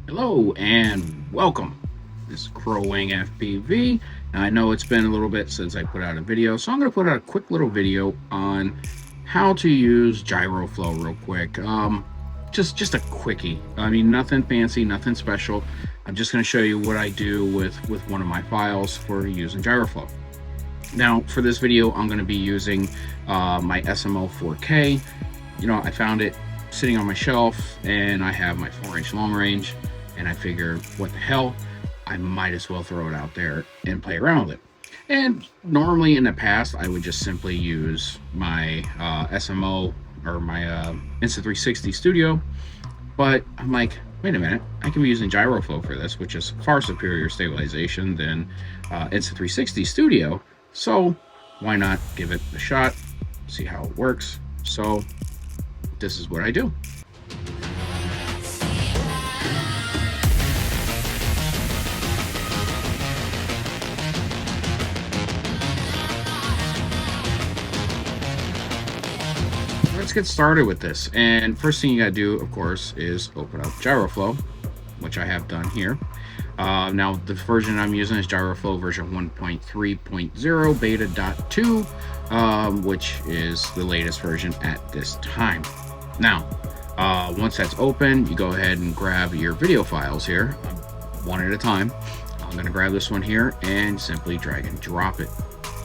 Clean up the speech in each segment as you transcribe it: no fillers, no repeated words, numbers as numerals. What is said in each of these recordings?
Hello and welcome. This is Crowing FPV. Now, I know it's been a little bit since I put out a video, so I'm going to put out a quick little video on how to use Gyroflow real quick. Just a quickie. I mean, nothing fancy, nothing special. I'm just going to show you what I do with one of my files for using Gyroflow. Now, for this video, I'm going to be using my SMO 4K. You know, I found it sitting on my shelf, and I have my 4-inch long range. And I figure, what the hell, I might as well throw it out there and play around with it. And normally in the past, I would just simply use my SMO or my Insta360 Studio. But I'm like, wait a minute, I can be using Gyroflow for this, which is far superior stabilization than Insta360 Studio. So why not give it a shot, see how it works. So this is what I do. Let's get started with this. And first thing you gotta do, of course, is open up Gyroflow, which I have done here. Now the version I'm using is Gyroflow version 1.3.0 beta.2, which is the latest version at this time. Now, once that's open, you go ahead and grab your video files here, one at a time. I'm gonna grab this one here and simply drag and drop it,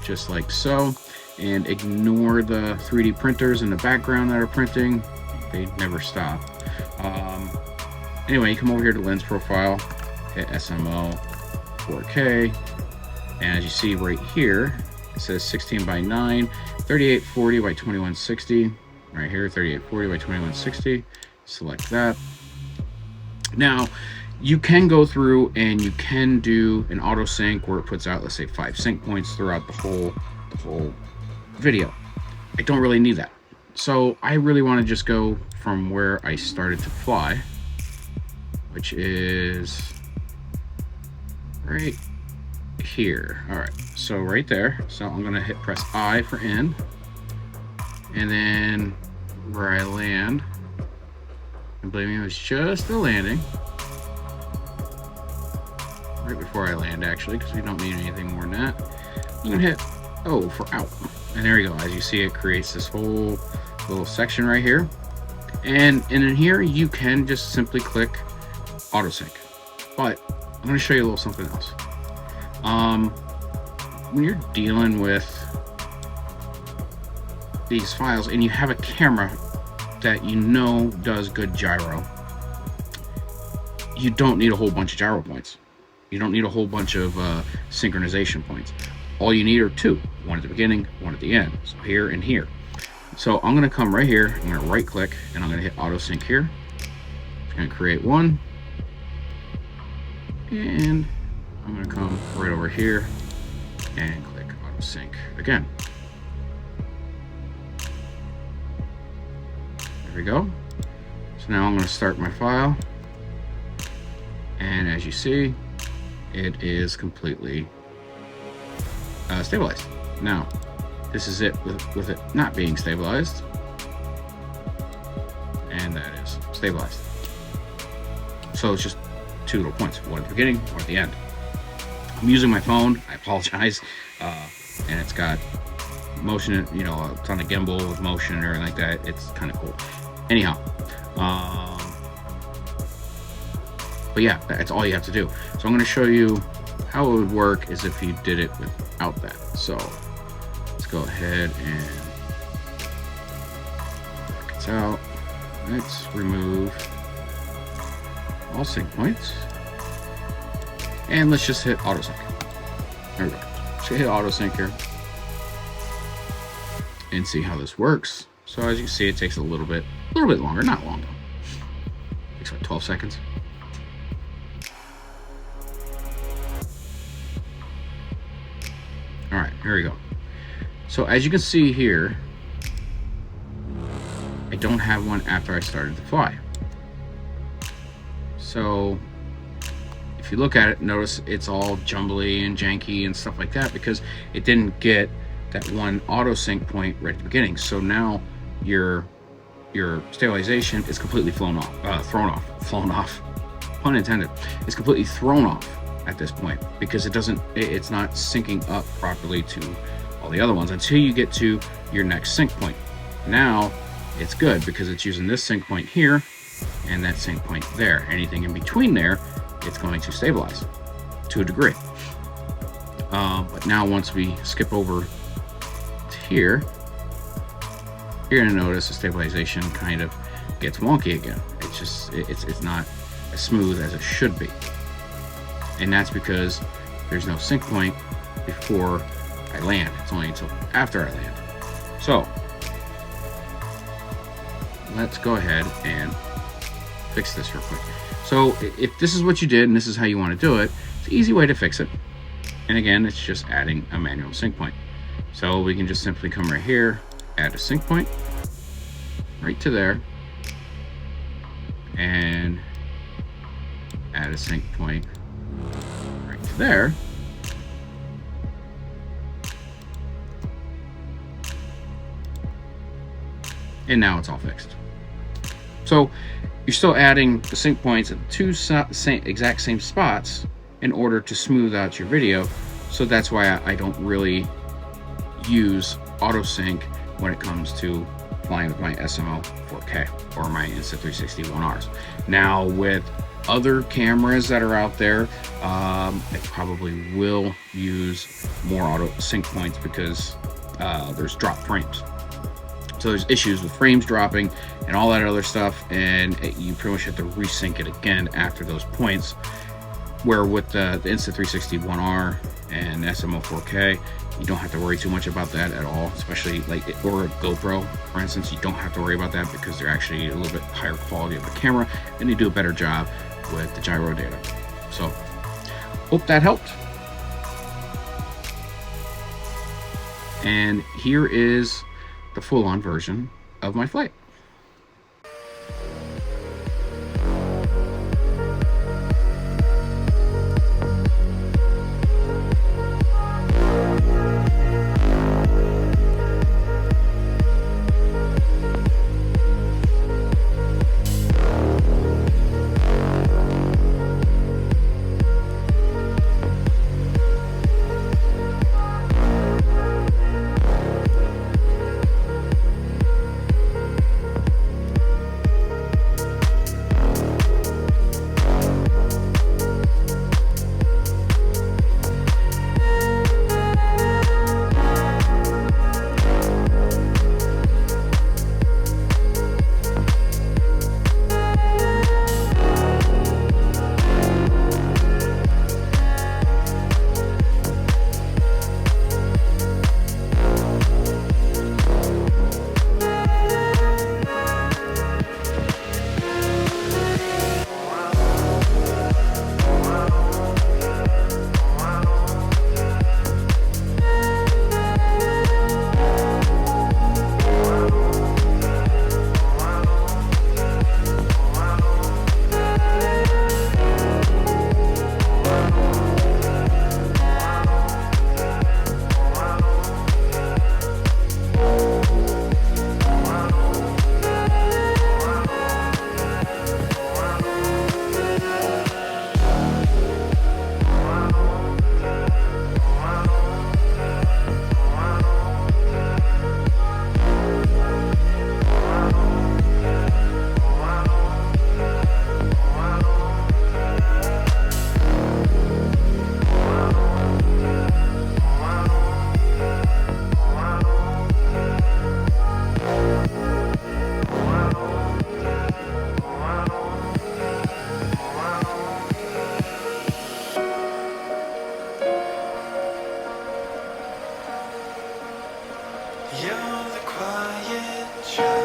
just like so. And ignore the 3D printers in the background that are printing. They never stop. Anyway, you come over here to lens profile, hit SMO 4K, and as you see right here, it says 16 by 9, 3840 by 2160. Right here, 3840 by 2160. Select that. Now, you can go through and you can do an auto sync where it puts out, let's say, 5 sync points throughout the whole video. I don't really need that, so I really want to just go from where I started to fly, which is right here. All right, so right there. So I'm gonna press I for in, and then where I land, and believe me, it was just the landing right before I land, actually, because we don't need anything more than that. I'm gonna hit O for out. And there you go. As you see, it creates this whole little section right here. And in here, you can just simply click auto sync. But I'm going to show you a little something else. When you're dealing with these files and you have a camera that you know does good gyro, you don't need a whole bunch of gyro points. You don't need a whole bunch of synchronization points. All you need are 2, one at the beginning, one at the end. So here and here. So I'm going to come right here, I'm going to right click, and I'm going to hit auto sync here. It's going to create one, and I'm going to come right over here and click auto sync again. There we go. So now I'm going to start my file, and as you see, it is completely stabilized. Now, this is it with it not being stabilized, and that is stabilized. So it's just 2 little points, one at the beginning, one at the end. I'm using my phone, I apologize, and it's got motion, you know, a ton of gimbal with motion and everything like that. It's kind of cool. Anyhow, but yeah, that's all you have to do. So I'm going to show you how it would work is if you did it without that. So let's go ahead and back it out. Let's remove all sync points, and let's just hit auto sync. There we go. So hit auto sync here and see how this works. So as you can see, it takes a little bit longer, not long though. It takes like 12 seconds. All right, here we go. So as you can see here, I don't have one after I started to fly. So if you look at it, notice it's all jumbly and janky and stuff like that because it didn't get that one auto sync point right at the beginning. So now your stabilization is completely thrown off. pun intended, is completely thrown off at this point because it's not syncing up properly to all the other ones until you get to your next sync point. Now it's good because it's using this sync point here and that sync point there. Anything in between there, it's going to stabilize to a degree. But now once we skip over to here, you're gonna notice the stabilization kind of gets wonky again. It's not as smooth as it should be. And that's because there's no sync point before I land. It's only until after I land. So let's go ahead and fix this real quick. So if this is what you did and this is how you want to do it, it's an easy way to fix it. And again, it's just adding a manual sync point. So we can just simply come right here, add a sync point right to there, and add a sync point right to there. And now it's all fixed. So you're still adding the sync points at the two exact same spots in order to smooth out your video. So that's why I don't really use auto sync when it comes to flying with my SMO 4K or my Insta360 1Rs. Now with other cameras that are out there, I probably will use more auto sync points because there's drop frames. So there's issues with frames dropping and all that other stuff, and you pretty much have to resync it again after those points. Where with the Insta360 1R and SMO 4K, you don't have to worry too much about that at all, especially like, or a GoPro, for instance, you don't have to worry about that because they're actually a little bit higher quality of the camera and they do a better job with the gyro data. So hope that helped. And here is the full-on version of my flight. You're the quiet child.